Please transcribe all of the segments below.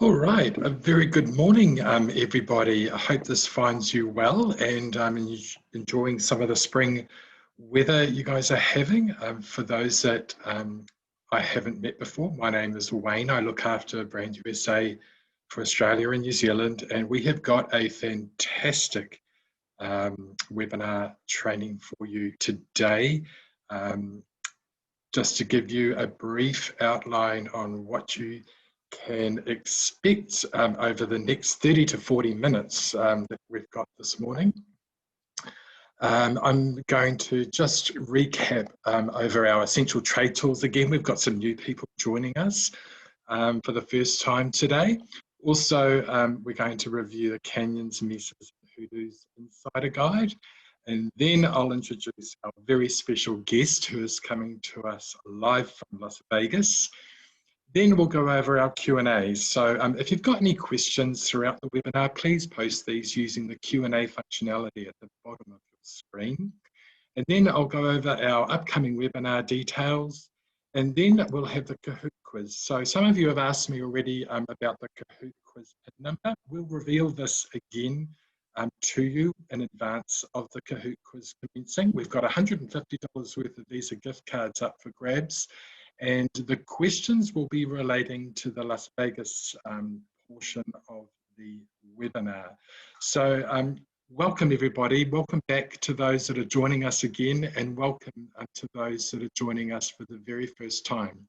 All right, a very good morning, everybody. I hope this finds you well and enjoying some of the spring weather you guys are having. For those that I haven't met before, my name is Wayne. I look after Brand USA for Australia and New Zealand, and we have got a fantastic webinar training for you today. Just to give you a brief outline on what you can expect over the next 30 to 40 minutes that we've got this morning. I'm going to just recap over our essential trade tools. Again, we've got some new people joining us for the first time today. Also, we're going to review the Canyons Mesas Hoodoos Insider Guide. And then I'll introduce our very special guest who is coming to us live from Las Vegas. Then we'll go over our Q&A. So if you've got any questions throughout the webinar, please post these using the Q&A functionality at the bottom of your screen. And then I'll go over our upcoming webinar details. And then we'll have the Kahoot quiz. So some of you have asked me already about the Kahoot quiz number. We'll reveal this again to you in advance of the Kahoot quiz commencing. We've got $150 worth of Visa gift cards up for grabs, and the questions will be relating to the Las Vegas portion of the webinar. So welcome everybody, welcome back to those that are joining us again, and welcome to those that are joining us for the very first time.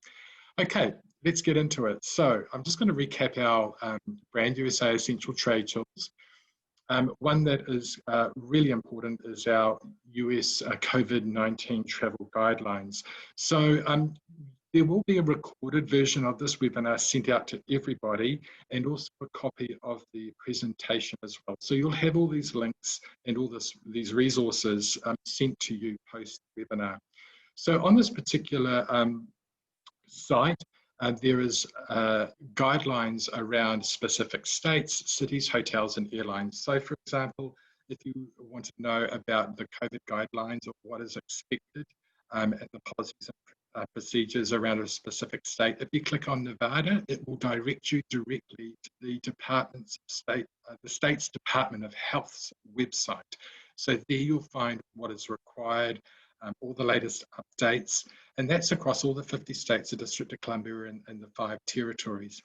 Okay, let's get into it. So I'm just going to recap our Brand USA Essential Trade Tools. One that is really important is our US COVID-19 travel guidelines. So there will be a recorded version of this webinar sent out to everybody, and also a copy of the presentation as well. So you'll have all these links and all these resources sent to you post webinar. So on this particular site, there is guidelines around specific states, cities, hotels, and airlines. So for example, if you want to know about the COVID guidelines or what is expected and the policies and procedures around a specific state, if you click on Nevada, it will direct you directly to the the state's Department of Health's website. So there you'll find what is required, all the latest updates, and that's across all the 50 states, the District of Columbia, and the 5 territories.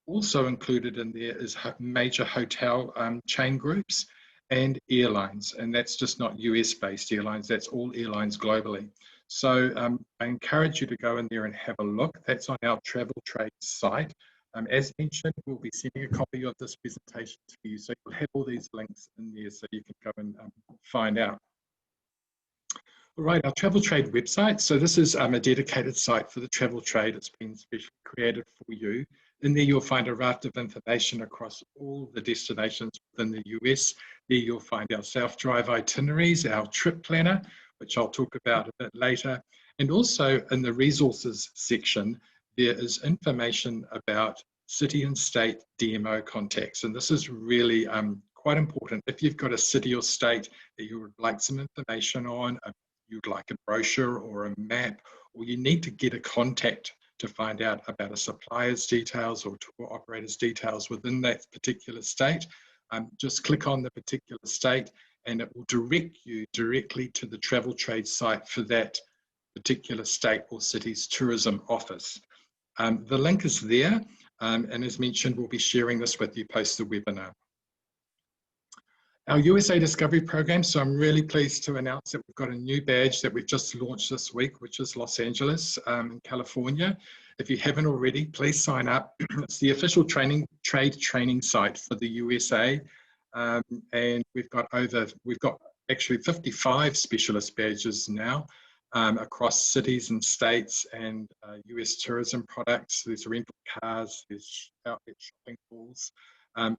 Also included in there is major hotel chain groups and airlines, and that's just not US-based airlines, that's all airlines globally. So I encourage you to go in there and have a look. That's on our Travel Trade site. As mentioned, we'll be sending a copy of this presentation to you, so you'll have all these links in there so you can go and find out. All right, our Travel Trade website. So this is a dedicated site for the travel trade. It's been specially created for you. In there, you'll find a raft of information across all the destinations within the US. There you'll find our self-drive itineraries, our trip planner, which I'll talk about a bit later. And also in the resources section, there is information about city and state DMO contacts. And this is really quite important. If you've got a city or state that you would like some information on, you'd like a brochure or a map, or you need to get a contact to find out about a supplier's details or tour operator's details within that particular state, just click on the particular state and it will direct you directly to the Travel Trade site for that particular state or city's tourism office. The link is there, and as mentioned, we'll be sharing this with you post the webinar. Our USA Discovery program, so I'm really pleased to announce that we've got a new badge that we've just launched this week, which is Los Angeles in California. If you haven't already, please sign up. It's the official trade training site for the USA, and we've got actually 55 specialist badges now across cities and states and US tourism products. There's rental cars, there's outlet shopping malls.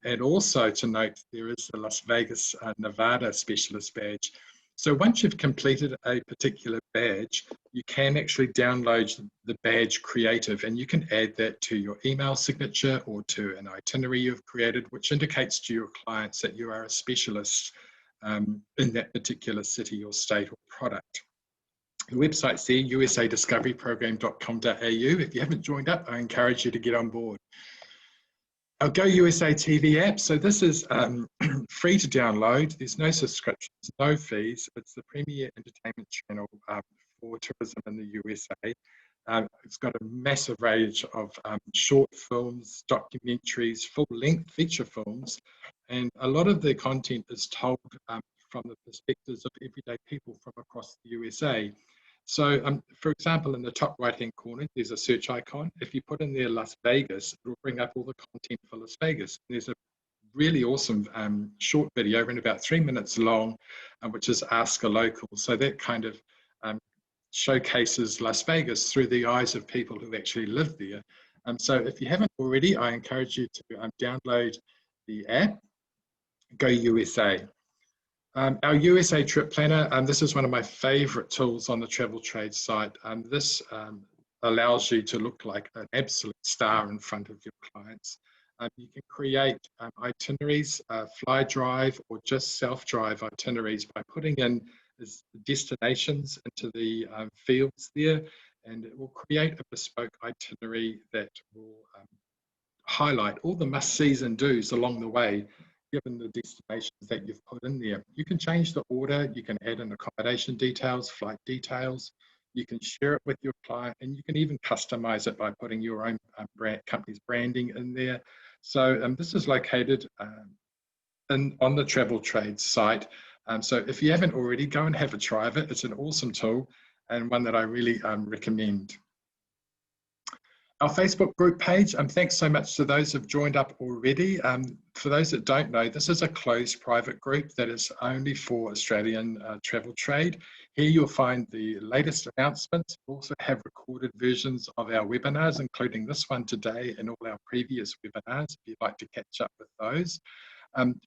And also to note, there is the Las Vegas, Nevada specialist badge. So once you've completed a particular badge, you can actually download the badge creative, and you can add that to your email signature or to an itinerary you've created, which indicates to your clients that you are a specialist in that particular city or state or product. The website's there, usadiscoveryprogram.com.au. If you haven't joined up, I encourage you to get on board. our Go USA TV app. So this is free to download. There's no subscriptions, no fees. It's the premier entertainment channel for tourism in the USA. It's got a massive range of short films, documentaries, full-length feature films, and a lot of the content is told from the perspectives of everyday people from across the USA. So, for example, in the top right-hand corner, there's a search icon. If you put in there Las Vegas, it will bring up all the content for Las Vegas. There's a really awesome short video, around about 3 minutes long, which is Ask a Local. So that kind of showcases Las Vegas through the eyes of people who actually live there. So if you haven't already, I encourage you to download the app, Go USA. Our USA Trip Planner, this is one of my favorite tools on the Travel Trade site. This allows you to look like an absolute star in front of your clients. You can create itineraries, fly drive, or just self-drive itineraries by putting in destinations into the fields there, and it will create a bespoke itinerary that will highlight all the must-sees and do's along the way, given the destinations that you've put in there. You can change the order, you can add in accommodation details, flight details, you can share it with your client, and you can even customize it by putting your own company's branding in there. So this is located on the Travel Trade site. So if you haven't already, go and have a try of it. It's an awesome tool and one that I really recommend. Our Facebook group page, thanks so much to those who've joined up already. For those that don't know, this is a closed private group that is only for Australian travel trade. Here you'll find the latest announcements. We also have recorded versions of our webinars, including this one today and all our previous webinars, if you'd like to catch up with those.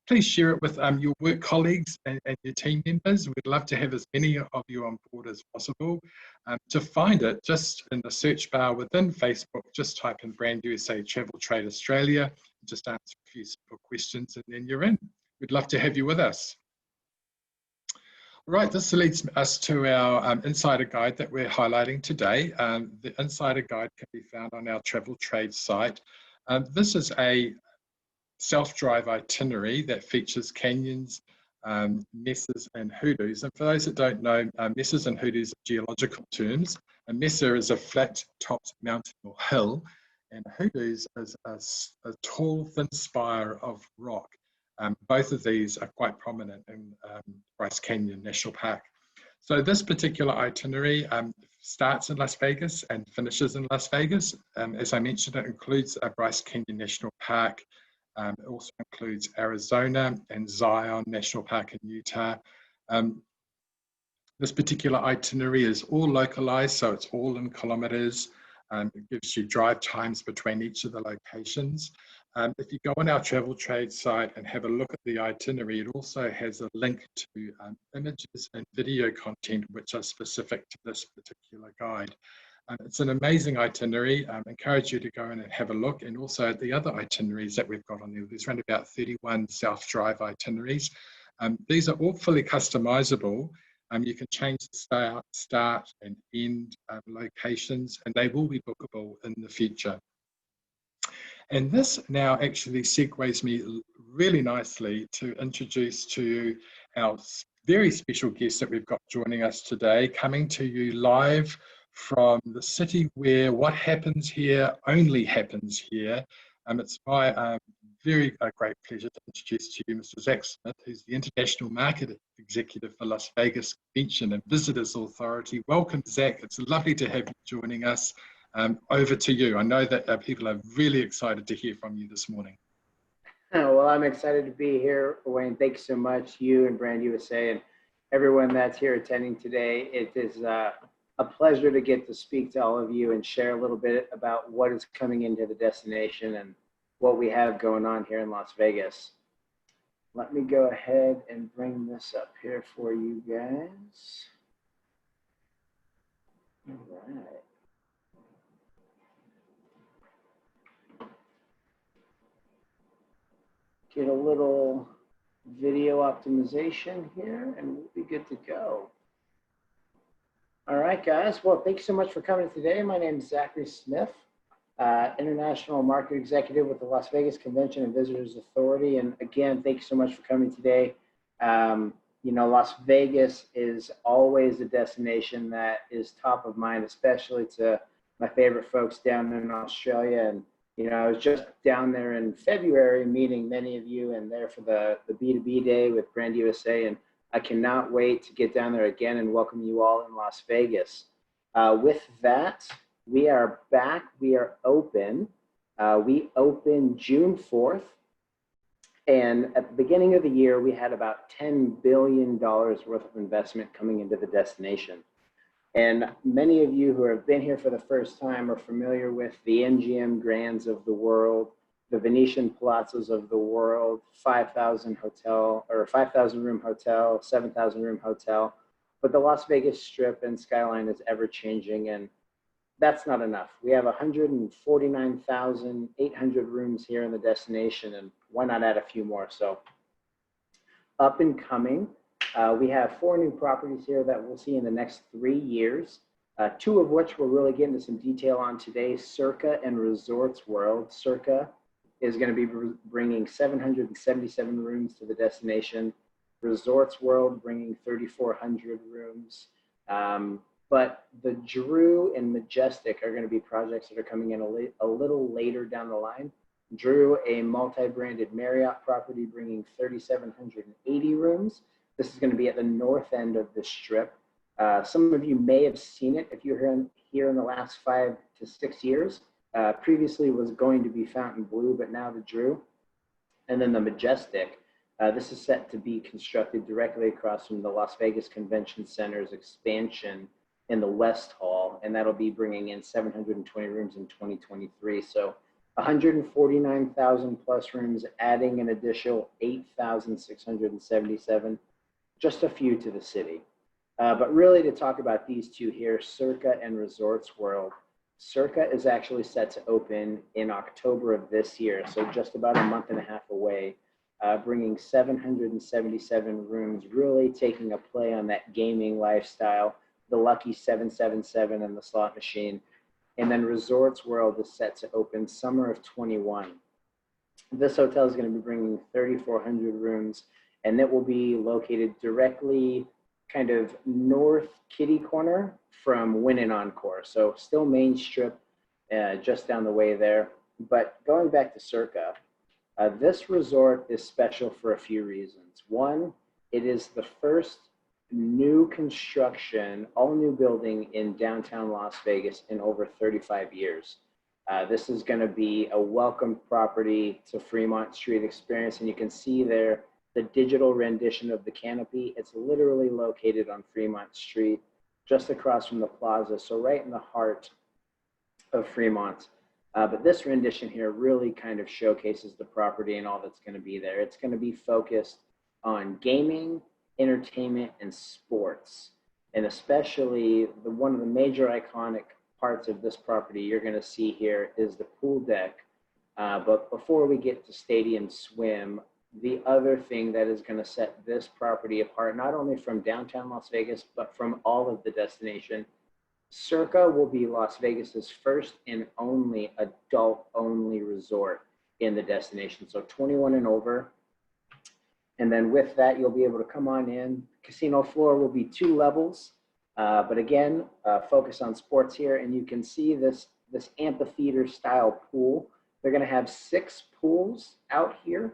Please share it with your work colleagues and your team members. We'd love to have as many of you on board as possible. To find it, just in the search bar within Facebook, just type in Brand USA Travel Trade Australia, just answer a few simple questions and then you're in. We'd love to have you with us. Right, this leads us to our Insider Guide that we're highlighting today. The Insider Guide can be found on our Travel Trade site. This is a self-drive itinerary that features canyons, mesas and hoodoos. And for those that don't know, mesas and hoodoos are geological terms. A mesa is a flat-topped mountain or hill, and hoodoos is a tall, thin spire of rock. Both of these are quite prominent in Bryce Canyon National Park. So this particular itinerary starts in Las Vegas and finishes in Las Vegas. As I mentioned, it includes Bryce Canyon National Park. It also includes Arizona and Zion National Park in Utah. This particular itinerary is all localized, so it's all in kilometers. It gives you drive times between each of the locations. If you go on our Travel Trade site and have a look at the itinerary, it also has a link to images and video content which are specific to this particular guide. It's an amazing itinerary. I encourage you to go in and have a look, and also at the other itineraries that we've got on there. There's around about 31 self-drive itineraries. These are all fully customizable. You can change the start and end locations, and they will be bookable in the future. And this now actually segues me really nicely to introduce to you our very special guest that we've got joining us today, coming to you live from the city where what happens here only happens here. It's my very great pleasure to introduce to you Mr. Zach Smith, who's the International Market Executive for Las Vegas Convention and Visitors Authority. Welcome, Zach. It's lovely to have you joining us. Over to you. I know that people are really excited to hear from you this morning. Well, I'm excited to be here, Wayne. Thanks so much, you and Brand USA and everyone that's here attending today. It is a pleasure to get to speak to all of you and share a little bit about what is coming into the destination and what we have going on here in Las Vegas. Let me go ahead and bring this up here for you guys. All right. Get a little video optimization here and we'll be good to go. All right, guys. Well, thanks so much for coming today. My name is Zachary Smith. International Market Executive with the Las Vegas Convention and Visitors Authority. And again, thank you so much for coming today. You know, Las Vegas is always a destination that is top of mind, especially to my favorite folks down in Australia. And, you know, I was just down there in February meeting many of you and there for the B2B day with Brand USA. And I cannot wait to get down there again and welcome you all in Las Vegas. With that, we are back. We are open. We opened June 4th. And at the beginning of the year, we had about $10 billion worth of investment coming into the destination. And many of you who have been here for the first time are familiar with the MGM Grands of the world, the Venetian Palazzos of the world, 5,000 hotel or 5,000 room hotel, 7,000 room hotel. But the Las Vegas Strip and skyline is ever changing, and that's not enough. We have 149,800 rooms here in the destination, and why not add a few more? So up and coming, we have 4 new properties here that we'll see in the next 3 years, 2 of which we'll really get into some detail on today, Circa and Resorts World. Circa is going to be bringing 777 rooms to the destination. Resorts World bringing 3,400 rooms. But the Drew and Majestic are going to be projects that are coming in a little later down the line. Drew, a multi-branded Marriott property bringing 3,780 rooms. This is going to be at the north end of the Strip. Some of you may have seen it if you're here in the last 5 to 6 years. Previously was going to be Fontainebleau, but now the Drew. And then the Majestic. This is set to be constructed directly across from the Las Vegas Convention Center's expansion in the West Hall, and that'll be bringing in 720 rooms in 2023. So 149,000 plus rooms, adding an additional 8,677, just a few to the city. But really to talk about these 2 here, Circa and Resorts World. Circa is actually set to open in October of this year, so just about a month and a half away, bringing 777 rooms, really taking a play on that gaming lifestyle, the Lucky 777 and the slot machine. And then Resorts World is set to open summer of 21. This hotel is going to be bringing 3,400 rooms, and it will be located directly kind of north kitty corner from Wynn and Encore. So still Main Strip, just down the way there. But going back to Circa, this resort is special for a few reasons. One, it is the first new construction, all new building in downtown Las Vegas in over 35 years. This is going to be a welcome property to Fremont Street experience, and you can see there the digital rendition of the canopy. It's literally located on Fremont Street, just across from the plaza, so right in the heart of Fremont. But this rendition here really kind of showcases the property and all that's going to be there. It's going to be focused on gaming, entertainment, and sports. And especially one of the major iconic parts of this property you're going to see here is the pool deck. But before we get to Stadium Swim, the other thing that is going to set this property apart, not only from downtown Las Vegas, but from all of the destination, Circa will be Las Vegas's first and only adult-only resort in the destination. So 21 and over. And then with that, you'll be able to come on in. Casino floor will be 2 levels. But again, focus on sports here. And you can see this amphitheater style pool. They're going to have 6 pools out here.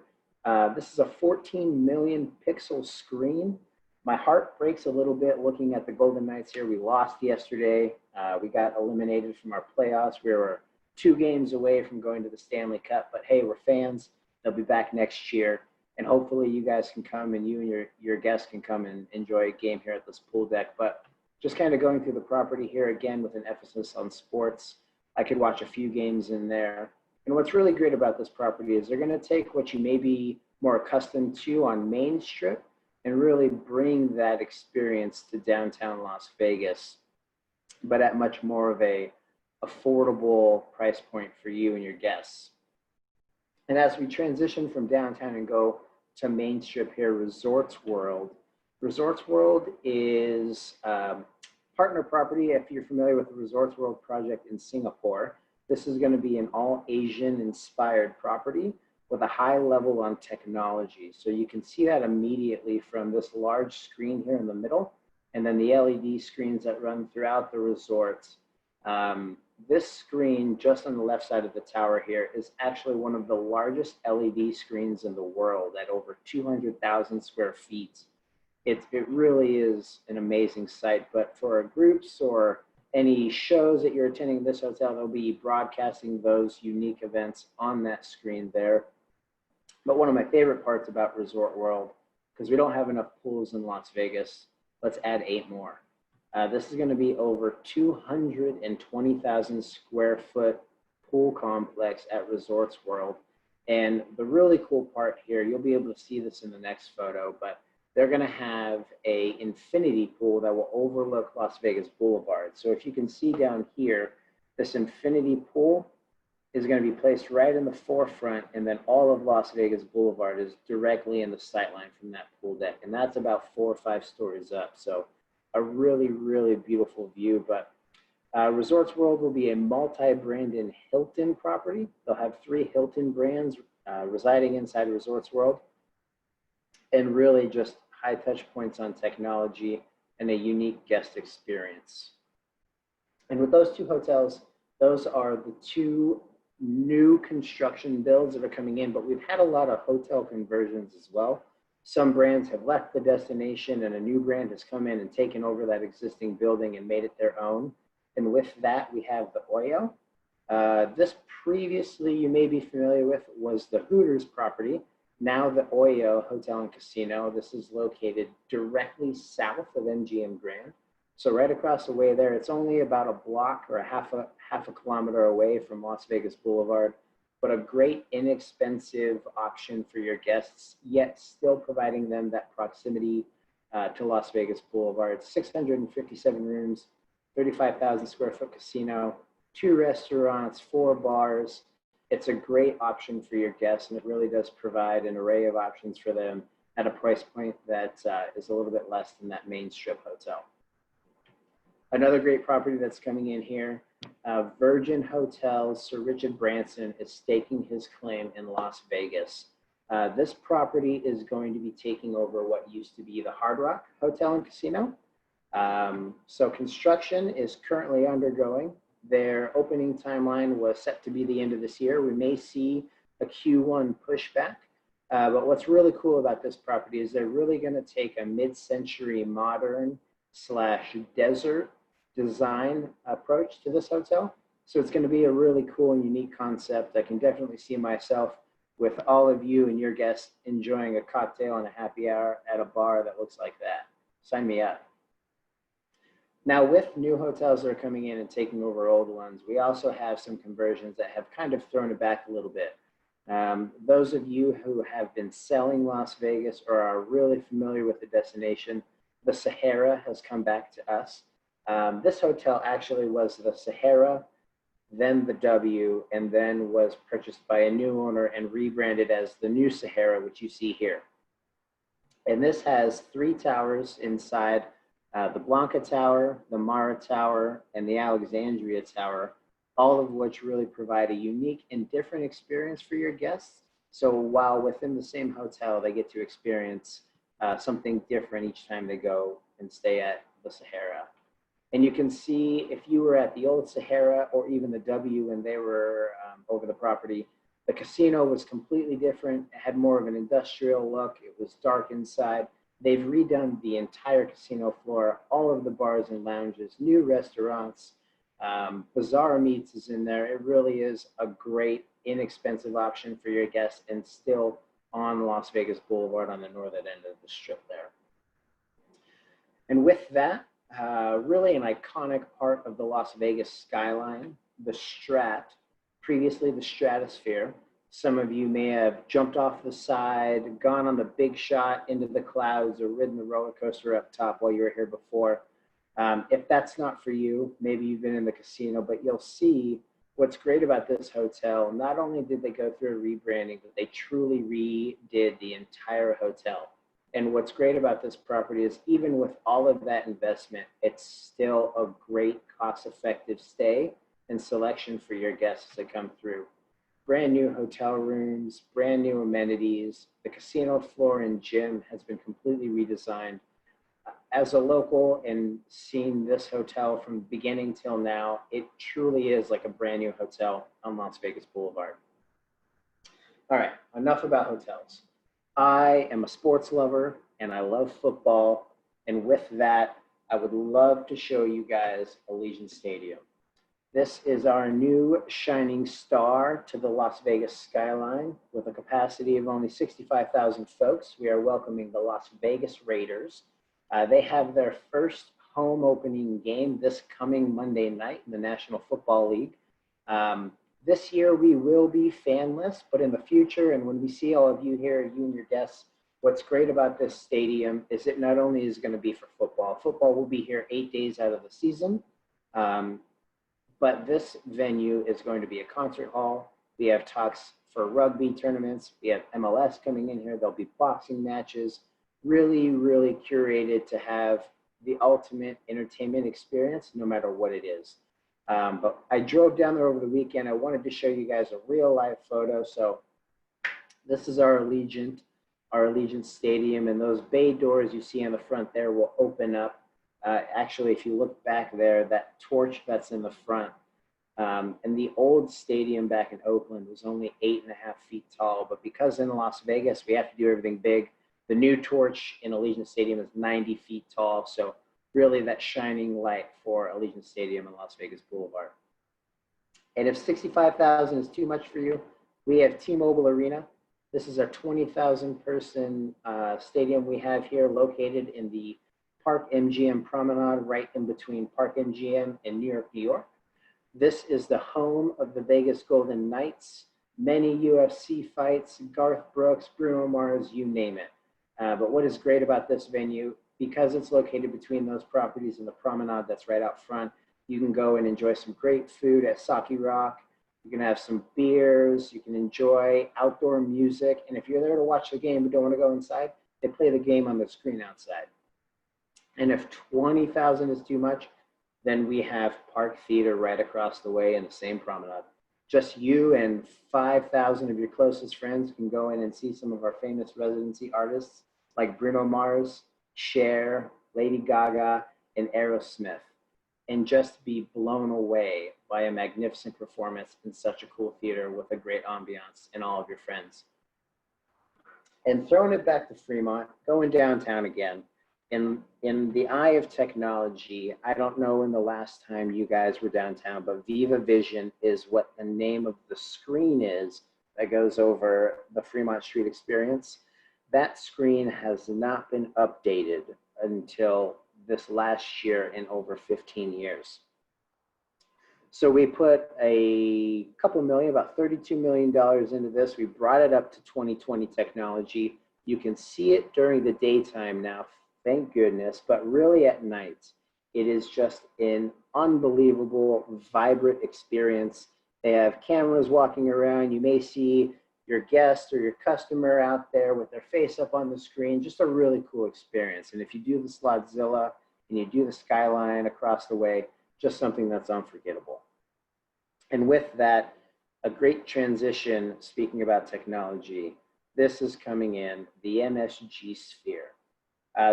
This is a 14 million pixel screen. My heart breaks a little bit looking at the Golden Knights here. We lost yesterday. We got eliminated from our playoffs. We were 2 games away from going to the Stanley Cup. But hey, we're fans. They'll be back next year. And hopefully you guys can come, and you and your guests can come and enjoy a game here at this pool deck. But just kind of going through the property here again with an emphasis on sports. I could watch a few games in there. And what's really great about this property is they're going to take what you may be more accustomed to on Main Strip and really bring that experience to downtown Las Vegas, but at much more of a affordable price point for you and your guests. And as we transition from downtown and go to Main Strip here, Resorts World. Resorts World is partner property. If you're familiar with the Resorts World project in Singapore, This is going to be an all Asian inspired property with a high level on technology. So you can see that immediately from this large screen here in the middle, and then the LED screens that run throughout the resort. This screen just on the left side of the tower here is actually one of the largest LED screens in the world at over 200,000 square feet. It really is an amazing sight, but for groups or any shows that you're attending in this hotel, they'll be broadcasting those unique events on that screen there. But one of my favorite parts about Resort World, because we don't have enough pools in Las Vegas, let's add 8 more. This is going to be over 220,000 square foot pool complex at Resorts World. And the really cool part here, you'll be able to see this in the next photo, but they're going to have a infinity pool that will overlook Las Vegas Boulevard. So if you can see down here, this infinity pool is going to be placed right in the forefront, and then all of Las Vegas Boulevard is directly in the sightline from that pool deck. And that's about 4 or 5 stories up. So a really, really beautiful view. But Resorts World will be a multi-branded Hilton property. They'll have 3 Hilton brands residing inside Resorts World, and really just high touch points on technology and a unique guest experience. And with those 2 hotels, those are the 2 new construction builds that are coming in, but we've had a lot of hotel conversions as well. Some brands have left the destination and a new brand has come in and taken over that existing building and made it their own. And with that, we have the Oyo. This previously you may be familiar with was the Hooters property. Now the Oyo Hotel and Casino. This is located directly south of MGM Grand. So right across the way there, it's only about a block or half a kilometer away from Las Vegas Boulevard, but a great inexpensive option for your guests, yet still providing them that proximity to Las Vegas Boulevard. 657 rooms, 35,000 square foot casino, 2 restaurants, 4 bars. It's a great option for your guests, and it really does provide an array of options for them at a price point that is a little bit less than that main strip hotel. Another great property that's coming in here, Virgin Hotels, Sir Richard Branson is staking his claim in Las Vegas. This property is going to be taking over what used to be the Hard Rock Hotel and Casino. So construction is currently undergoing. Their opening timeline was set to be the end of this year. We may see a Q1 pushback. But what's really cool about this property is they're really going to take a mid-century modern / desert design approach to this hotel. So it's going to be a really cool and unique concept. I can definitely see myself with all of you and your guests enjoying a cocktail and a happy hour at a bar that looks like that. Sign me up. Now, with new hotels that are coming in and taking over old ones, we also have some conversions that have kind of thrown it back a little bit. Those of you who have been selling Las Vegas or are really familiar with the destination, the Sahara has come back to us. This hotel actually was the Sahara, then the W, and then was purchased by a new owner and rebranded as the new Sahara, which you see here. And this has 3 towers inside, the Blanca Tower, the Mara Tower, and the Alexandria Tower, all of which really provide a unique and different experience for your guests. So while within the same hotel, they get to experience something different each time they go and stay at the Sahara. And you can see if you were at the old Sahara or even the W when they were over the property, the casino was completely different. It had more of an industrial look. It was dark inside. They've redone the entire casino floor, all of the bars and lounges, new restaurants, Bazaar Meats is in there. It really is a great, inexpensive option for your guests and still on Las Vegas Boulevard on the northern end of the strip there. And with that, really an iconic part of the Las Vegas skyline, the Strat, previously the Stratosphere. Some of you may have jumped off the side, gone on the big shot into the clouds, or ridden the roller coaster up top while you were here before. If that's not for you, maybe you've been in the casino, but you'll see what's great about this hotel. Not only did they go through a rebranding, but they truly redid the entire hotel. And what's great about this property is even with all of that investment, it's still a great cost-effective stay and selection for your guests as they come through. Brand new hotel rooms, brand new amenities. The casino floor and gym has been completely redesigned. As a local and seeing this hotel from beginning till now, it truly is like a brand new hotel on Las Vegas Boulevard. All right, enough about hotels. I am a sports lover and I love football. And with that, I would love to show you guys Allegiant Stadium. This is our new shining star to the Las Vegas skyline. With a capacity of only 65,000 folks, we are welcoming the Las Vegas Raiders. They have their first home opening game this coming Monday night in the National Football League. This year we will be fanless, but in the future, and when we see all of you here, you and your guests, what's great about this stadium is it not only is going to be for football. Football will be here 8 days out of the season, but this venue is going to be a concert hall. We have talks for rugby tournaments. We have MLS coming in here. There'll be boxing matches. Really, really curated to have the ultimate entertainment experience, no matter what it is. But I drove down there over the weekend. I wanted to show you guys a real life photo. So this is our Allegiant Stadium, and those bay doors you see on the front there will open up. Actually, if you look back there, that torch that's in the front, and the old stadium back in Oakland was only 8.5 feet tall, but because in Las Vegas, we have to do everything big. The new torch in Allegiant Stadium is 90 feet tall, so really that shining light for Allegiant Stadium and Las Vegas Boulevard. And if 65,000 is too much for you, we have T-Mobile Arena. This is our 20,000 person stadium we have here located in the Park MGM Promenade, right in between Park MGM and New York, New York. This is the home of the Vegas Golden Knights, many UFC fights, Garth Brooks, Bruno Mars, you name it. But what is great about this venue, because it's located between those properties and the promenade that's right out front, you can go and enjoy some great food at Saki Rock. You can have some beers. You can enjoy outdoor music. And if you're there to watch the game but don't want to go inside, they play the game on the screen outside. And if 20,000 is too much, then we have Park Theater right across the way in the same promenade. Just you and 5,000 of your closest friends can go in and see some of our famous residency artists like Bruno Mars, Cher, Lady Gaga, and Aerosmith, and just be blown away by a magnificent performance in such a cool theater with a great ambiance and all of your friends. And throwing it back to Fremont, going downtown again, in the eye of technology, I don't know when the last time you guys were downtown, but Viva Vision is what the name of the screen is that goes over the Fremont Street experience. That screen has not been updated until this last year in over 15 years. So we put a couple million, about $32 million into this. We brought it up to 2020 technology. You can see it during the daytime now, thank goodness, but really at night, it is just an unbelievable, vibrant experience. They have cameras walking around. You may see your guest or your customer out there with their face up on the screen, just a really cool experience. And if you do the Slotzilla and you do the skyline across the way, just something that's unforgettable. And with that, a great transition, speaking about technology, this is coming in, the MSG Sphere.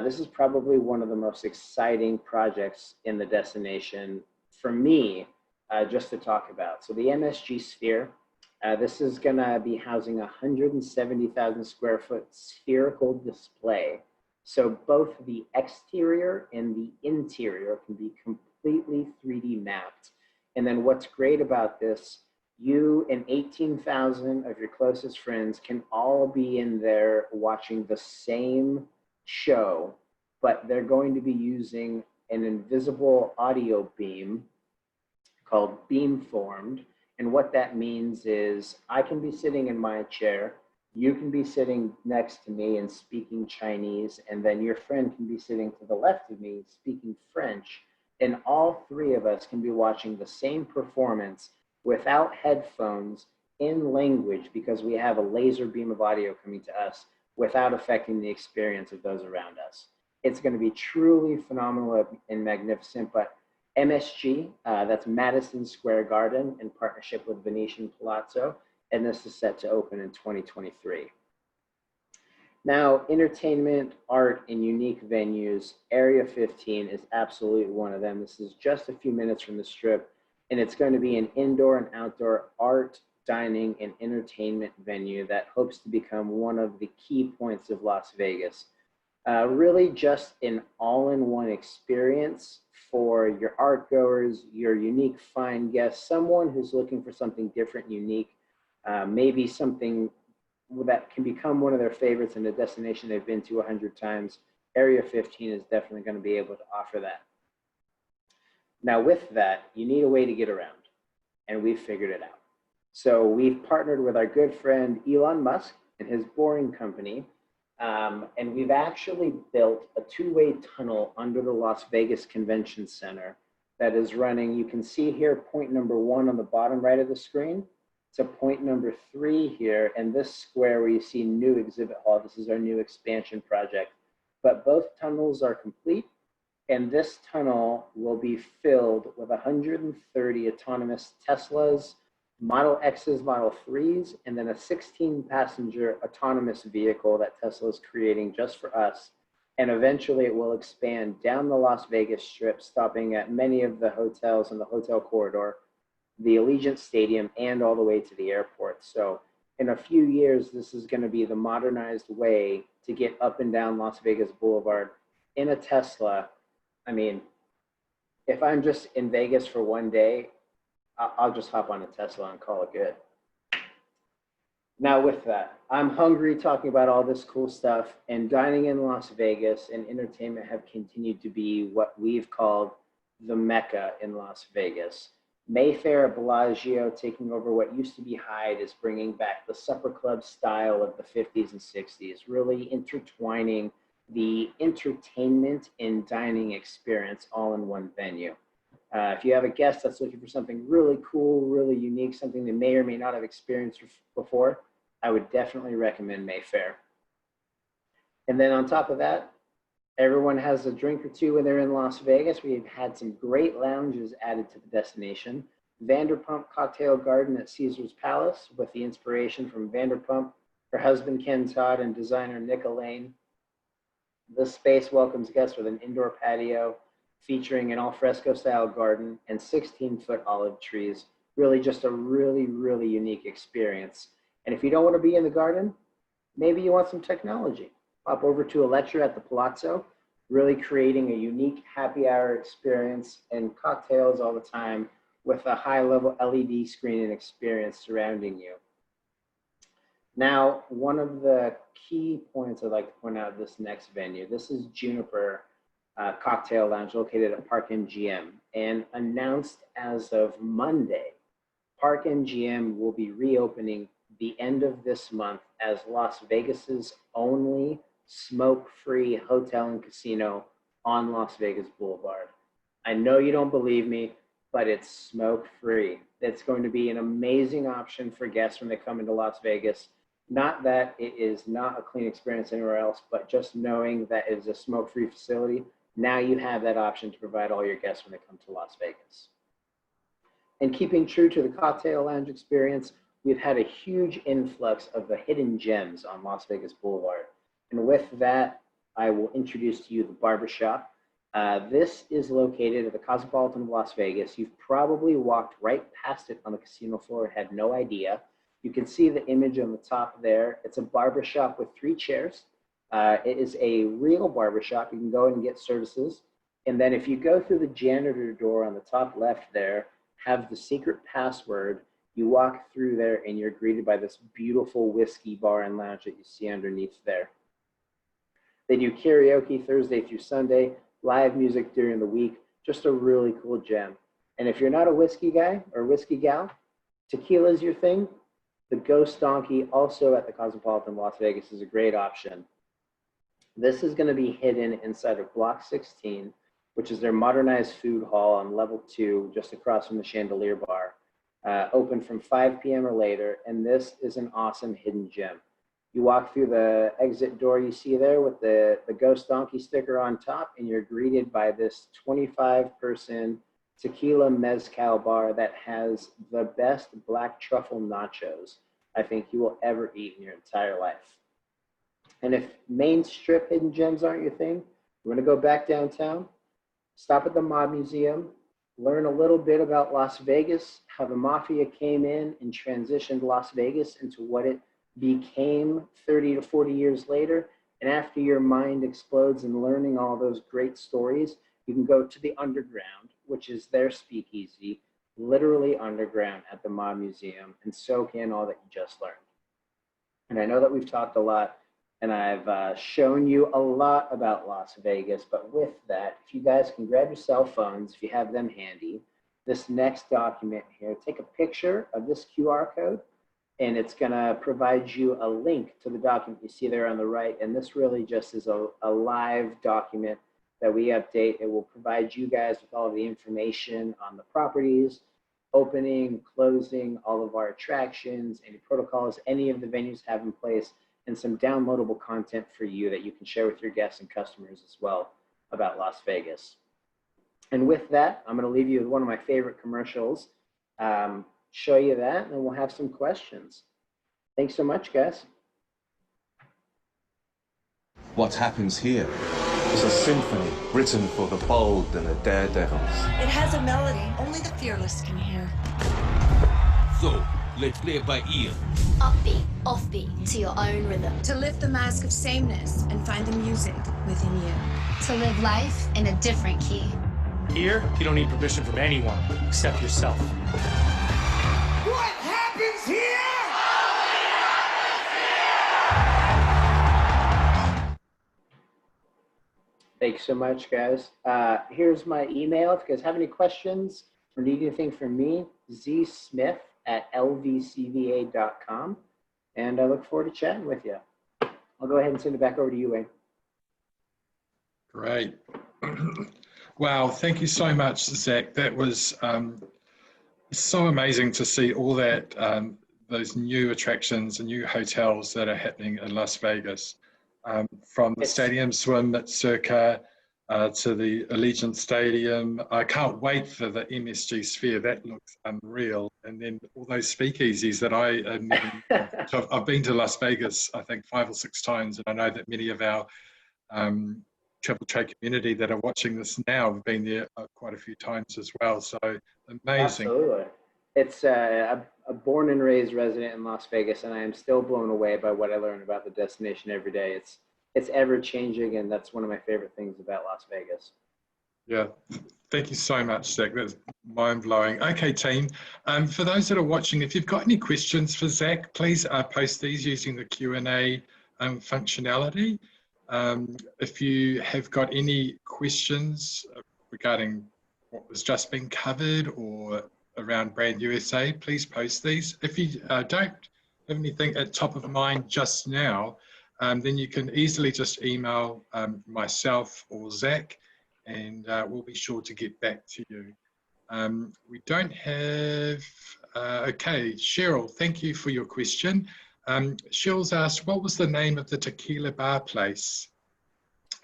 This is probably one of the most exciting projects in the destination for me, just to talk about. So the MSG Sphere, this is gonna be housing a 170,000 square foot spherical display. So both the exterior and the interior can be completely 3D mapped. And then what's great about this, you and 18,000 of your closest friends can all be in there watching the same show, but they're going to be using an invisible audio beam called beamformed. And what that means is I can be sitting in my chair, you can be sitting next to me and speaking Chinese, and then your friend can be sitting to the left of me speaking French, and all three of us can be watching the same performance without headphones in language, because we have a laser beam of audio coming to us without affecting the experience of those around us. It's going to be truly phenomenal and magnificent, but MSG, that's Madison Square Garden, in partnership with Venetian Palazzo, and this is set to open in 2023. Now, entertainment, art, and unique venues, Area 15 is absolutely one of them. This is just a few minutes from the Strip, and it's going to be an indoor and outdoor art, dining, and entertainment venue that hopes to become one of the key points of Las Vegas. Really just an all-in-one experience for your art goers, your unique fine guests, someone who's looking for something different, unique, maybe something that can become one of their favorites in a destination they've been to 100 times. Area 15 is definitely going to be able to offer that. Now with that, you need a way to get around, and we've figured it out. So we've partnered with our good friend Elon Musk and his Boring Company, and we've actually built a two-way tunnel under the Las Vegas Convention Center that is running. You can see here point number 1 on the bottom right of the screen to point number 3 here, and this square where you see new exhibit hall. This is our new expansion project. But both tunnels are complete, and this tunnel will be filled with 130 autonomous Teslas, Model X's, Model 3s, and then a 16-passenger autonomous vehicle that Tesla is creating just for us. And eventually it will expand down the Las Vegas Strip, stopping at many of the hotels in the hotel corridor, the Allegiant Stadium, and all the way to the airport. So in a few years, this is going to be the modernized way to get up and down Las Vegas Boulevard in a Tesla. I mean, if I'm just in Vegas for one day, I'll just hop on a Tesla and call it good. Now with that, I'm hungry talking about all this cool stuff, and dining in Las Vegas and entertainment have continued to be what we've called the Mecca in Las Vegas. Mayfair at Bellagio, taking over what used to be Hyde, is bringing back the supper club style of the 50s and 60s, really intertwining the entertainment and dining experience all in one venue. If you have a guest that's looking for something really cool, really unique, something they may or may not have experienced before, I would definitely recommend Mayfair. And then on top of that, everyone has a drink or two when they're in Las Vegas. We've had some great lounges added to the destination. Vanderpump Cocktail Garden at Caesar's Palace, with the inspiration from Vanderpump, her husband Ken Todd, and designer Nick Elaine. This space welcomes guests with an indoor patio featuring an alfresco style garden and 16-foot olive trees. Really just a really, really unique experience. And if you don't want to be in the garden, maybe you want some technology. Pop over to Electra at the Palazzo, really creating a unique happy hour experience and cocktails all the time with a high-level LED screen and experience surrounding you. Now, one of the key points I'd like to point out this next venue, this is Juniper Cocktail Lounge located at Park MGM, and announced as of Monday, Park MGM will be reopening the end of this month as Las Vegas's only smoke-free hotel and casino on Las Vegas Boulevard. I know you don't believe me, but it's smoke-free. It's going to be an amazing option for guests when they come into Las Vegas. Not that it is not a clean experience anywhere else, but just knowing that it is a smoke-free facility, now you have that option to provide all your guests when they come to Las Vegas. And keeping true to the cocktail lounge experience, we've had a huge influx of the hidden gems on Las Vegas Boulevard. And with that, I will introduce to you the Barbershop. This is located at the Cosmopolitan of Las Vegas. You've probably walked right past it on the casino floor and had no idea. You can see the image on the top there. It's a barbershop with 3 chairs. It is a real barbershop. You can go in and get services. And then if you go through the janitor door on the top left there, have the secret password, you walk through there and you're greeted by this beautiful whiskey bar and lounge that you see underneath there. They do karaoke Thursday through Sunday, live music during the week, just a really cool gem. And if you're not a whiskey guy or whiskey gal, tequila is your thing, the Ghost Donkey, also at the Cosmopolitan Las Vegas, is a great option. This is going to be hidden inside of Block 16, which is their modernized food hall on level 2, just across from the Chandelier Bar, open from 5 p.m. or later, and this is an awesome hidden gem. You walk through the exit door you see there with the Ghost Donkey sticker on top, and you're greeted by this 25-person tequila mezcal bar that has the best black truffle nachos I think you will ever eat in your entire life. And if Main Strip hidden gems aren't your thing, you want to go back downtown, stop at the Mob Museum, learn a little bit about Las Vegas, how the mafia came in and transitioned Las Vegas into what it became 30 to 40 years later. And after your mind explodes in learning all those great stories, you can go to the underground, which is their speakeasy, literally underground at the Mob Museum, and soak in all that you just learned. And I know that we've talked a lot, and I've shown you a lot about Las Vegas, but with that, if you guys can grab your cell phones, if you have them handy, this next document here, take a picture of this QR code, and it's gonna provide you a link to the document you see there on the right. And this really just is a live document that we update. It will provide you guys with all of the information on the properties, opening, closing, all of our attractions, any protocols, any of the venues have in place, and some downloadable content for you that you can share with your guests and customers as well about Las Vegas. And with that, I'm gonna leave you with one of my favorite commercials, show you that, and then we'll have some questions. Thanks so much, guys. What happens here is a symphony written for the bold and the daredevils. It has a melody only the fearless can hear. So, let's play it by ear. Upbeat, offbeat, to your own rhythm. To lift the mask of sameness and find the music within you. To live life in a different key. Here, you don't need permission from anyone except yourself. What happens here? Thanks so much, guys. Here's my email. If you guys have any questions or need anything from me, zsmith@lvcva.com. And I look forward to chatting with you. I'll go ahead and send it back over to you, Wayne. Great. Wow, thank you so much, Zach. That was so amazing to see all that, those new attractions and new hotels that are happening in Las Vegas. From the Stadium Swim at Circa to the Allegiant Stadium. I can't wait for the MSG Sphere. That looks unreal. And then all those speakeasies that I've been to Las Vegas, I think 5 or 6 times. And I know that many of our Travel Trade community that are watching this now have been there quite a few times as well. So amazing. Absolutely. It's a born and raised resident in Las Vegas, and I am still blown away by what I learn about the destination every day. It's ever changing, and that's one of my favorite things about Las Vegas. Yeah, thank you so much, Zach. That's mind-blowing. Okay, team, for those that are watching, if you've got any questions for Zach, please post these using the Q&A functionality. If you have got any questions regarding what was just being covered or around Brand USA, please post these. If you don't have anything at top of mind just now, then you can easily just email myself or Zach, and we'll be sure to get back to you. We don't have, okay, Cheryl, thank you for your question. Cheryl's asked, what was the name of the tequila bar place?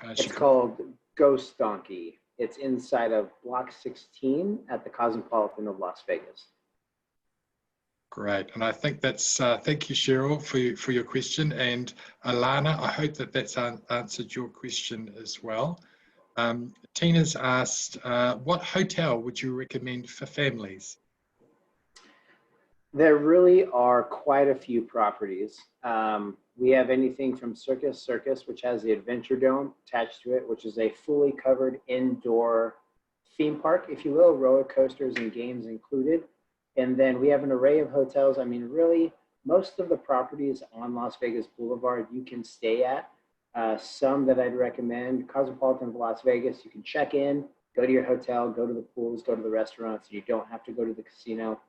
It's called Ghost Donkey. It's inside of Block 16 at the Cosmopolitan of Las Vegas. Great, and I think that's, thank you, Cheryl, for your question. And Alana, I hope that that's answered your question as well. Tina's asked, what hotel would you recommend for families? There really are quite a few properties. We have anything from Circus, which has the Adventure Dome attached to it, which is a fully covered indoor theme park, if you will, roller coasters and games included. And then we have an array of hotels. I mean, really, most of the properties on Las Vegas Boulevard you can stay at. Some that I'd recommend, Cosmopolitan of Las Vegas, you can check in, go to your hotel, go to the pools, go to the restaurants, and you don't have to go to the casino.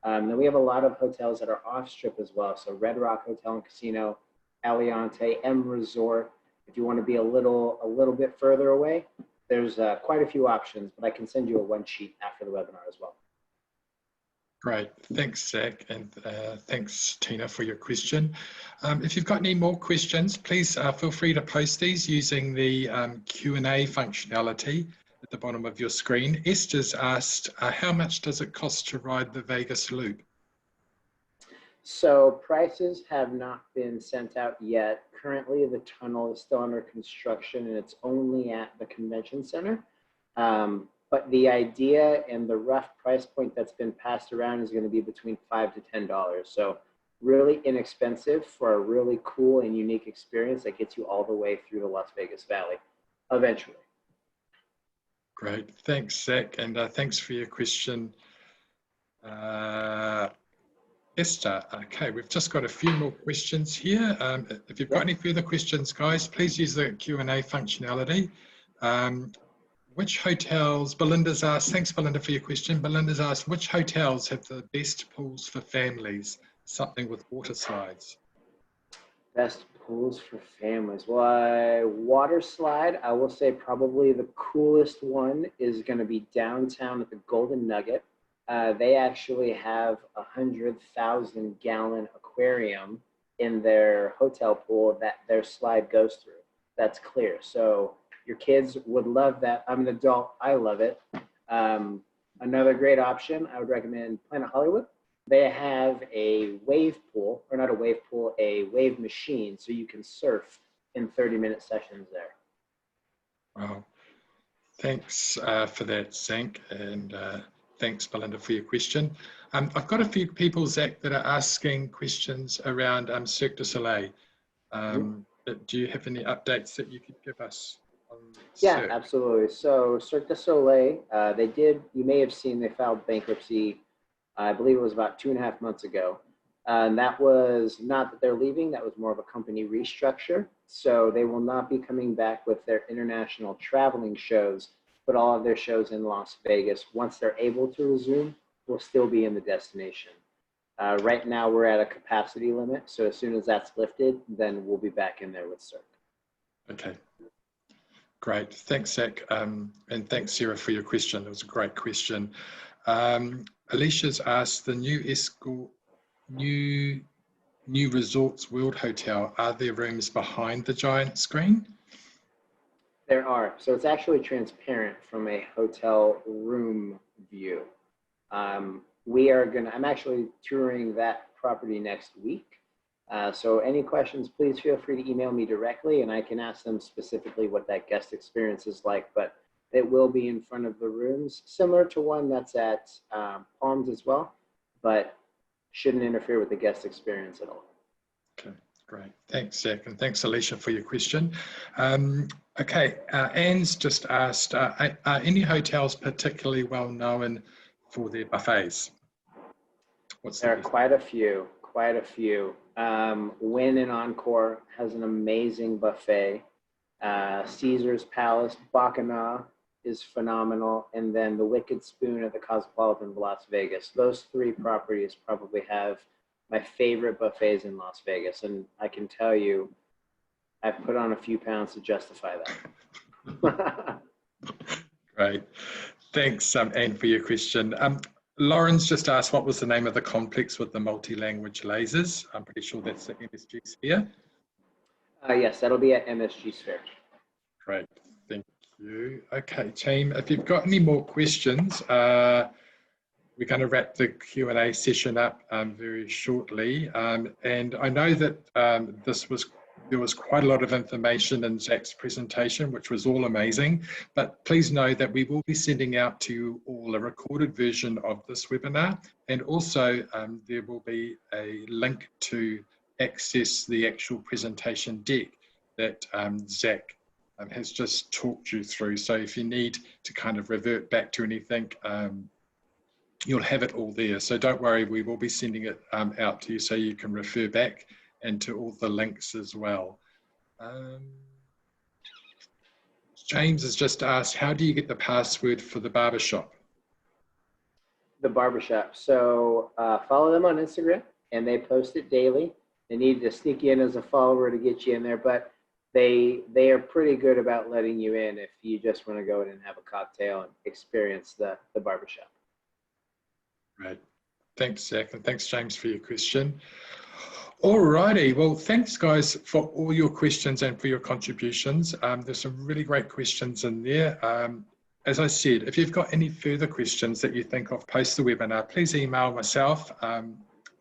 Then we have a lot of hotels that are off strip as well. So Red Rock Hotel and Casino, Aliante, M Resort. If you want to be a little bit further away, there's quite a few options, but I can send you a one sheet after the webinar as well. Great, thanks, Zach, and thanks, Tina, for your question. If you've got any more questions, please feel free to post these using the Q&A functionality. at the bottom of your screen. Esther's asked, how much does it cost to ride the Vegas Loop? So prices have not been sent out yet. Currently, the tunnel is still under construction and it's only at the convention center. But the idea and the rough price point that's been passed around is going to be between $5 to $10. So really inexpensive for a really cool and unique experience that gets you all the way through the Las Vegas Valley eventually. Great, thanks, Zach, and thanks for your question, Esther. Okay, we've just got a few more questions here. If you've got any further questions, guys, please use the Q&A functionality. Which hotels, Belinda's asked, thanks Belinda for your question. Belinda's asked, which hotels have the best pools for families? Something with water slides. Best pools for families. Well, water slide, I will say probably the coolest one is going to be downtown at the Golden Nugget. They actually have a 100,000-gallon aquarium in their hotel pool that their slide goes through. That's clear. So your kids would love that. I'm an adult. I love it. Another great option, I would recommend Planet Hollywood. They have a wave pool, or not a wave pool, a wave machine, so you can surf in 30-minute sessions there. Wow. Thanks for that, Zach, and thanks, Belinda, for your question. I've got a few people, Zach, that are asking questions around Cirque du Soleil. Do you have any updates that you could give us on Yeah, Cirque? absolutely. So Cirque du Soleil, you may have seen, they filed bankruptcy, I believe it was about 2.5 months ago. And that was not that they're leaving, that was more of a company restructure. So they will not be coming back with their international traveling shows, but all of their shows in Las Vegas, once they're able to resume, will still be in the destination. Right now we're at a capacity limit. So as soon as that's lifted, then we'll be back in there with Cirque. Okay. Great, thanks, Zach, and thanks, Sarah, for your question. It was a great question. Alicia's asked, the new Resorts World Hotel, are there rooms behind the giant screen? There are. So it's actually transparent from a hotel room view. I'm actually touring that property next week. So any questions, please feel free to email me directly and I can ask them specifically what that guest experience is like, but it will be in front of the rooms, similar to one that's at Palms as well, but shouldn't interfere with the guest experience at all. Okay, great. Thanks, Zach, and thanks, Alicia, for your question. Okay, Anne's just asked, are any hotels particularly well known for their buffets? There are quite a few. Wynn and Encore has an amazing buffet. Caesar's Palace, Bacchanal is phenomenal. And then the Wicked Spoon at the Cosmopolitan of Las Vegas. Those 3 properties probably have my favorite buffets in Las Vegas. And I can tell you, I've put on a few pounds to justify that. Great. Thanks, Anne, for your question. Lauren's just asked, what was the name of the complex with the multi-language lasers? I'm pretty sure that's the MSG Sphere. Yes, that'll be at MSG Sphere. Great, thank you. Okay, team, if you've got any more questions, we're going to wrap the Q&A session up very shortly. And I know that there was quite a lot of information in Zach's presentation, which was all amazing, but please know that we will be sending out to you all a recorded version of this webinar, and also there will be a link to access the actual presentation deck that Zach has just talked you through. So if you need to kind of revert back to anything, you'll have it all there. So don't worry, we will be sending it out to you so you can refer back and to all the links as well. James has just asked, how do you get the password for the barbershop? The barbershop. So follow them on Instagram and they post it daily. They need to sneak you in as a follower to get you in there, but they are pretty good about letting you in if you just want to go in and have a cocktail and experience the barbershop. Right. Thanks, Zach, and thanks, James, for your question. Alrighty, well, thanks guys for all your questions and for your contributions. There's some really great questions in there. as I said, if you've got any further questions that you think of post the webinar, please email myself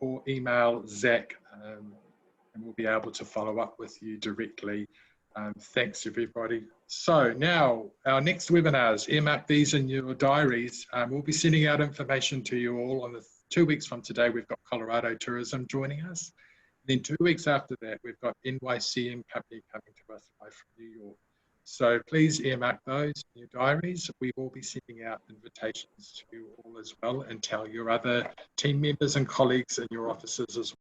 or email Zach, and we'll be able to follow up with you directly. Thanks, everybody. So now our next webinars, earmark these in your diaries. We'll be sending out information to you all on the 2 weeks from today. We've got Colorado Tourism joining us. Then 2 weeks after that, we've got NYCM Company coming to us live from New York. So please earmark those in your diaries. We will be sending out invitations to you all as well, and tell your other team members and colleagues in your offices as well.